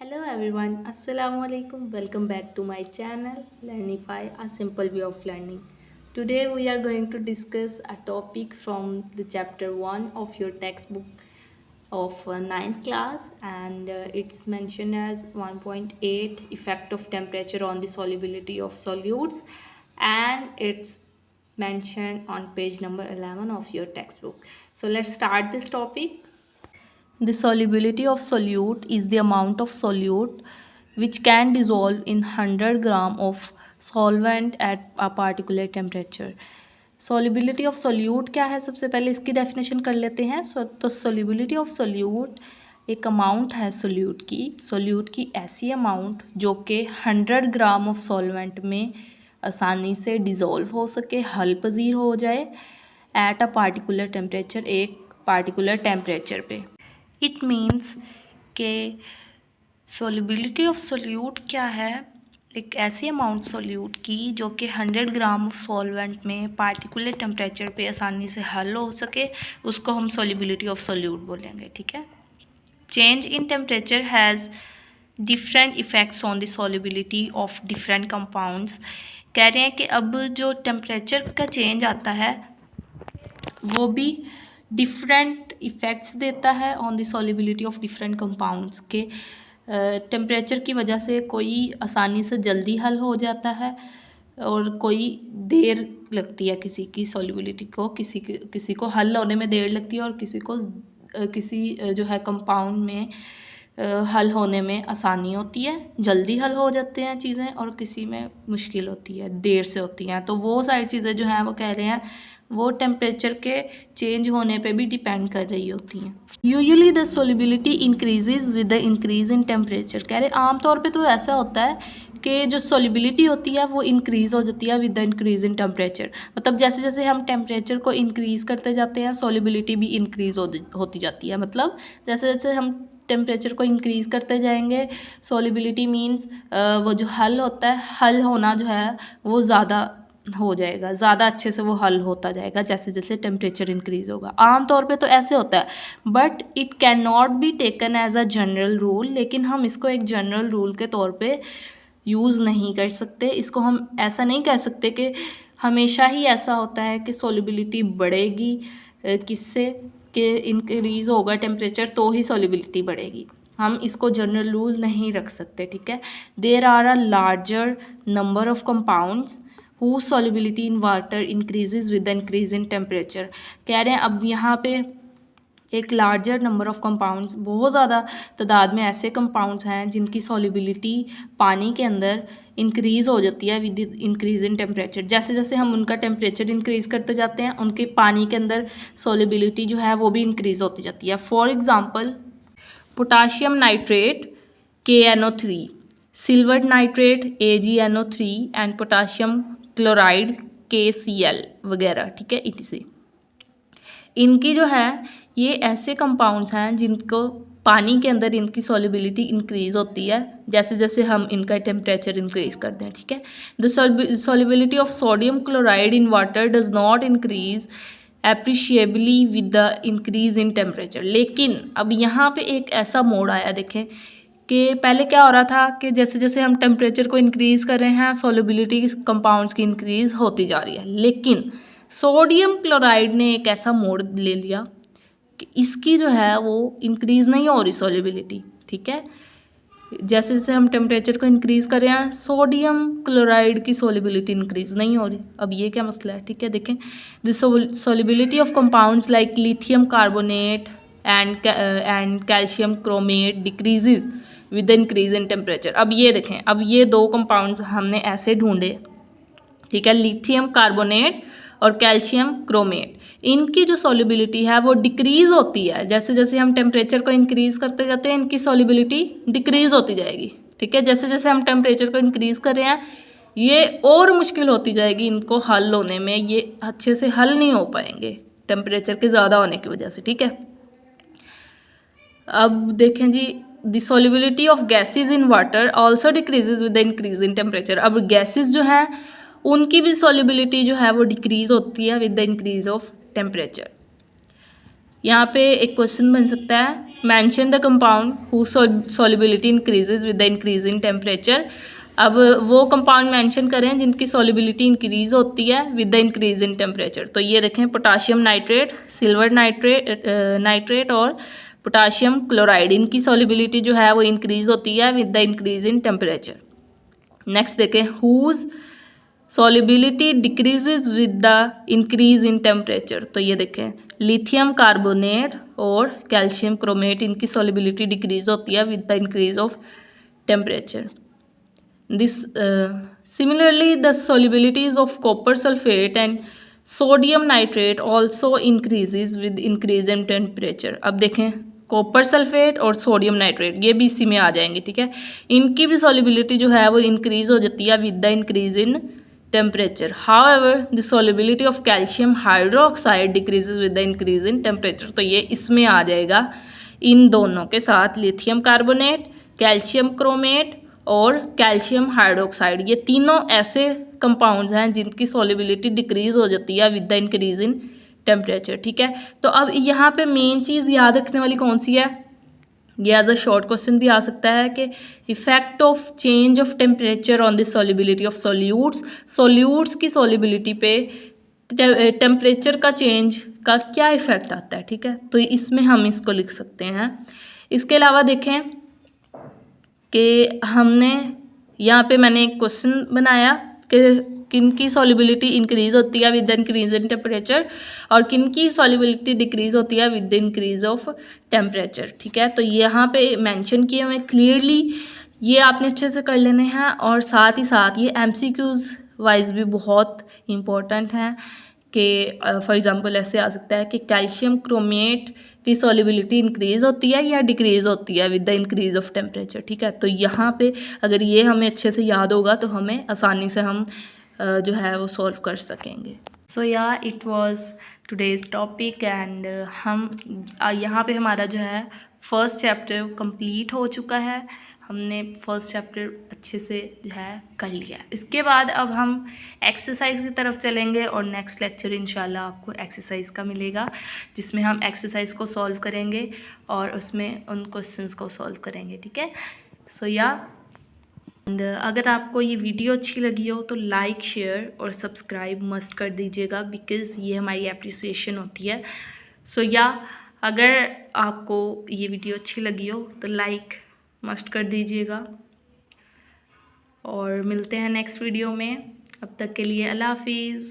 Hello everyone, Assalamu alaikum. Welcome back to my channel Learnify, a simple way of learning. Today we are going to discuss a topic from the chapter 1 of your textbook of 9th class, and it's mentioned as 1.8 effect of temperature on the solubility of solutes, and it's mentioned on page number 11 of your textbook. So let's start this topic. The solubility of solute is the amount of solute which can dissolve in 100 gram of solvent at a particular temperature. solubility of solute क्या है, सबसे पहले इसकी definition कर लेते हैं. तो solubility of solute एक अमाउंट है सोल्यूट की ऐसी अमाउंट जो कि 100 ग्राम ऑफ सॉल्वेंट में आसानी से डिज़ोल्व हो सके, हल पजीर हो जाए एट अ पार्टिकुलर टेम्परेचर, एक पार्टिकुलर टेम्परेचर पे. इट मीन्स के सोल्यूबिलिटी ऑफ सोल्यूट क्या है, एक ऐसी अमाउंट सोल्यूट की जो कि 100 ग्राम ऑफ सॉल्वेंट में पार्टिकुलर टेम्परेचर पे आसानी से हल हो सके, उसको हम सोल्यूबिलिटी ऑफ सोल्यूट बोलेंगे. ठीक है. Change in temperature has different effects on the solubility of different compounds. कह रहे हैं कि अब जो टेम्परेचर का चेंज आता है वो भी डिफरेंट इफ़ेक्ट्स देता है on the solubility of different compounds के. टेम्परेचर की वजह से कोई आसानी से जल्दी हल हो जाता है और कोई देर लगती है किसी की सॉल्युबिलिटी को, किसी को हल होने में देर लगती है और किसी जो है कंपाउंड में हल होने में आसानी होती है, जल्दी हल हो जाते हैं चीज़ें, और किसी में मुश्किल होती है, देर से होती हैं. तो वो सारी चीज़ें जो हैं वो कह रहे हैं वो टेम्परेचर के चेंज होने पे भी डिपेंड कर रही होती हैं. Usually the solubility increases with the increase in temperature. कह रहे आमतौर पे तो ऐसा होता है कि जो सोलिबिलिटी होती है वो इंक्रीज़ हो जाती है with the increase in temperature. मतलब जैसे जैसे हम टेम्परेचर को इंक्रीज़ करते जाते हैं सोलिबिलिटी भी इंक्रीज़ होती जाती है. मतलब जैसे जैसे हम टेम्परेचर को इंक्रीज़ करते जाएंगे, सोलिबिलिटी मीन्स वो जो हल होता है, हल होना जो है वो ज़्यादा हो जाएगा, ज़्यादा अच्छे से वो हल होता जाएगा जैसे जैसे टेम्परेचर इंक्रीज़ होगा. आम तौर पे तो ऐसे होता है, but it can not be taken as a general rule. लेकिन हम इसको एक जनरल रूल के तौर पे यूज़ नहीं कर सकते. इसको हम ऐसा नहीं कह सकते कि हमेशा ही ऐसा होता है कि सोलिबिलिटी बढ़ेगी किससे, कि इंक्रीज़ होगा टेम्परेचर तो ही सोलिबिलिटी बढ़ेगी. हम इसको जनरल रूल नहीं रख सकते. ठीक है. There are a larger number of compounds whose solubility in water increases with the increase in temperature. कह रहे हैं अब यहाँ पे एक लार्जर नंबर ऑफ कंपाउंड्स, बहुत ज़्यादा तादाद में ऐसे कंपाउंड्स हैं जिनकी सॉल्युबिलिटी पानी के अंदर इंक्रीज़ हो जाती है विद इंक्रीज़ इन टेम्परेचर. जैसे जैसे हम उनका टेम्परेचर इंक्रीज़ करते जाते हैं उनके पानी के अंदर सॉल्युबिलिटी जो है वो भी इंक्रीज़ होती जाती है. For example potassium nitrate KNO3, silver nitrate AgNO3 and potassium chloride KCl वगैरह. ठीक है. इसे इनकी जो है ये ऐसे कंपाउंड्स हैं जिनको पानी के अंदर इनकी सॉल्युबिलिटी इंक्रीज़ होती है जैसे जैसे हम इनका टेम्परेचर इंक्रीज़ करते हैं. ठीक है. The solubility of sodium chloride in water does not increase appreciably with the increase in temperature. लेकिन अब यहाँ पे एक ऐसा मोड़ आया, देखें कि पहले क्या हो रहा था कि जैसे जैसे हम टेम्परेचर को इंक्रीज़ कर रहे हैं सॉल्युबिलिटी कंपाउंड्स की इंक्रीज़ होती जा रही है. लेकिन सोडियम क्लोराइड ने एक ऐसा मोड़ ले लिया कि इसकी जो है वो इंक्रीज़ नहीं हो रही सॉल्युबिलिटी. ठीक है. जैसे जैसे हम टेम्परेचर को इंक्रीज़ कर रहे हैं सोडियम क्लोराइड की सॉल्युबिलिटी इंक्रीज़ नहीं हो रही. अब ये क्या मसला है. ठीक है. देखें the solubility of compounds like lithium carbonate and calcium chromate decreases with the increase in temperature. अब ये देखें, अब ये दो कंपाउंड्स हमने ऐसे ढूंढे. ठीक है. लिथियम कार्बोनेट और कैल्शियम क्रोमेट, इनकी जो सॉल्युबिलिटी है वो डिक्रीज़ होती है जैसे जैसे हम टेम्परेचर को इंक्रीज़ करते जाते हैं, इनकी सॉल्युबिलिटी डिक्रीज़ होती जाएगी. ठीक है. जैसे जैसे हम टेम्परेचर को इंक्रीज़ कर रहे हैं ये और मुश्किल होती जाएगी इनको हल होने में, ये अच्छे से हल नहीं हो पाएंगे टेम्परेचर के ज़्यादा होने की वजह से. ठीक है. अब देखें जी, the solubility of gases in water also decreases with the increase in temperature. अब गैसेज जो हैं उनकी भी सॉल्युबिलिटी जो है वो डिक्रीज़ होती है with the increase of temperature. यहाँ पे एक क्वेश्चन बन सकता है mention the compound whose solubility increases with the increase in temperature. अब वो कंपाउंड मेंशन करें जिनकी सॉल्युबिलिटी इंक्रीज होती है with the increase in temperature. तो ये देखें, पोटाशियम नाइट्रेट, सिल्वर नाइट्रेट और पोटाशियम क्लोराइड, इनकी सॉल्युबिलिटी जो है वो इंक्रीज होती है with the increase in temperature. Next देखें, whose solubility decreases with the increase in temperature. तो ये देखें, लिथियम कार्बोनेट और कैल्शियम क्रोमेट, इनकी सॉल्युबिलिटी डिक्रीज होती है with the increase of temperature. This similarly, the solubilities of copper sulfate and sodium nitrate also increases with increase in temperature। अब देखें, copper sulphate और सोडियम नाइट्रेट ये भी इसी में आ जाएंगे, ठीक है। इनकी भी सॉल्युबिलिटी जो है वो इंक्रीज हो जाती है with the increase in temperature. However the solubility of calcium hydroxide decreases with the increase in temperature. तो ये इसमें आ जाएगा इन दोनों के साथ, लिथियम कार्बोनेट, कैल्शियम क्रोमेट और कैल्शियम हाइड्रोक्साइड, ये तीनों ऐसे कंपाउंड्स हैं जिनकी सॉल्युबिलिटी डिक्रीज हो जाती है with the increase in temperature, ठीक है। तो अब यहाँ पे मेन चीज़ याद रखने वाली कौन सी है, ये एज अ शॉर्ट क्वेश्चन भी आ सकता है कि effect of change of temperature on the solubility of solutes. Solutes की सॉल्युबिलिटी पे टेम्परेचर का चेंज का क्या इफेक्ट आता है, ठीक है। तो इसमें हम इसको लिख सकते हैं। इसके अलावा देखें कि हमने यहाँ पे मैंने एक क्वेश्चन बनाया कि किन की सॉल्युबिलिटी इंक्रीज होती है with the increase in temperature और किन की सॉल्युबिलिटी डिक्रीज होती है with the increase of temperature, ठीक है। तो यहाँ पे मेंशन किए हुए क्लियरली, ये आपने अच्छे से कर लेने हैं। और साथ ही साथ ये MCQs वाइज भी बहुत इंपॉर्टेंट हैं कि फॉर एग्जांपल ऐसे आ सकता है कि कैल्शियम क्रोमेट की सॉल्युबिलिटी इंक्रीज होती है या डिक्रीज होती है with the increase of temperature, ठीक है। तो यहाँ पे अगर ये हमें अच्छे से याद होगा तो हमें आसानी से हम जो है वो सॉल्व कर सकेंगे। सो या it was today's topic and हम यहाँ पे हमारा जो है फर्स्ट चैप्टर कंप्लीट हो चुका है। हमने फर्स्ट चैप्टर अच्छे से जो है कर लिया। इसके बाद अब हम एक्सरसाइज की तरफ चलेंगे और नेक्स्ट लेक्चर इंशाल्लाह आपको एक्सरसाइज का मिलेगा, जिसमें हम एक्सरसाइज को सॉल्व करेंगे और उसमें उन क्वेश्चंस को सॉल्व करेंगे, ठीक है। सो या अगर आपको ये वीडियो अच्छी लगी हो तो लाइक, शेयर और सब्सक्राइब मस्ट कर दीजिएगा, बिकॉज़ ये हमारी एप्रिसिएशन होती है। सो या अगर आपको ये वीडियो अच्छी लगी हो तो लाइक मस्ट कर दीजिएगा और मिलते हैं नेक्स्ट वीडियो में। अब तक के लिए अल्लाह हाफिज़।